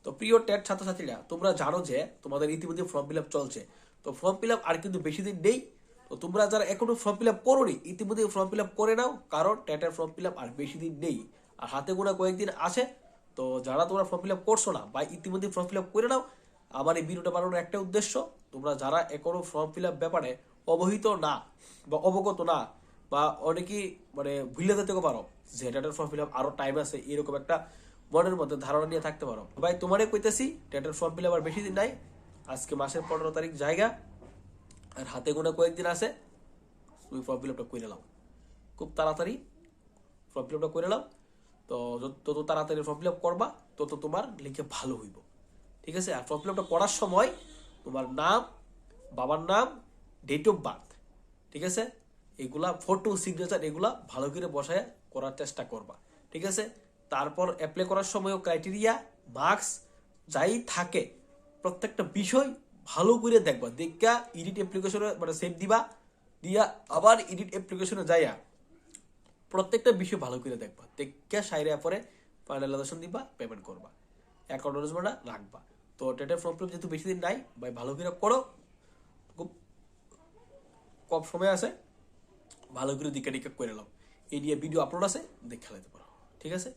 তো প্রিয় টেট ছাত্রছাত্রীরা, তোমরা জানো যে তোমাদের ইতিমধ্যে ফর্ম ফিল আপ চলছে। তো ফর্ম ফিল আপ আর কিন্তু বেশি দিন নেই। তো তোমরা যারা এখনো ফর্ম ফিল আপ করোনি, ইতিমধ্যে ফর্ম ফিল আপ করে নাও, কারণ টেটের ফর্ম ফিল আপ আর বেশি দিন নেই, আর হাতে গোনা কয়েকদিন আছে। তো যারা তোমরা ফর্ম ফিল আপ করছো না বা ইতিমধ্যে ফর্ম ফিল আপ করে নাও। আমার এই ভিডিওটা বানানোর একটা উদ্দেশ্য, তোমরা যারা এখনো ফর্ম ফিল আপ ব্যাপারে অবহিত না বা অবগত না, বা অনেকেই মানে ভুলে যেতে পারো যে টেটের ফর্ম ফিল আপ আরো টাইম আছে, এরকম একটা মনের মধ্যে ধারণা নিয়ে থাকতে পারো। ভাই তোমারে কইতেছি, টেটের ফর্ম ফিল আপ আর বেশি দিন নাই। আজকে মাসের 15 তারিখ জায়গা, আর হাতে গোনা কয়েকদিন আছে। তুমি ফর্ম ফিল আপটা করে নাও খুব তাড়াতাড়ি। ফর্ম ফিল আপটা করে নাও। তো যত তাড়াতাড়ি ফর্ম ফিল আপ করবা, তত তোমার লিখে ভালো হইব। ঠিক আছে? আর ফর্ম ফিল আপটা করার সময় তোমার নাম, বাবার নাম, ডেট অফ বার্থ, ঠিক আছে, এগুলা ফটো, সিগনেচার, এগুলা ভালো করে বসায় করার চেষ্টা করবা। ঠিক আছে? তারপর অ্যাপ্লাই করার সময়ও ক্রাইটেরিয়া, মার্কস যাই থাকে, প্রত্যেকটা বিষয় ভালো করে দেখবা। দেখা এডিট অ্যাপ্লিকেশনে মানে সেভ দিবা, দিয়া আবার এডিট অ্যাপ্লিকেশনে যাইয়া প্রত্যেকটা বিষয় ভালো করে দেখবা। দেখা সাইরে পরে ফাইনালাইজেশন দিবা, পেমেন্ট করবা, অ্যাকাউন্ট রাখবা। তো টেটের ফর্ম ফিল আপ যেহেতু বেশি দিন নাই, ভাই ভালো করে করো। খুব কম সময় আছে, ভালো করে দিকে করে নাও। এই নিয়ে ভিডিও আপলোড আছে, দেখে নিতে পারো। ঠিক আছে?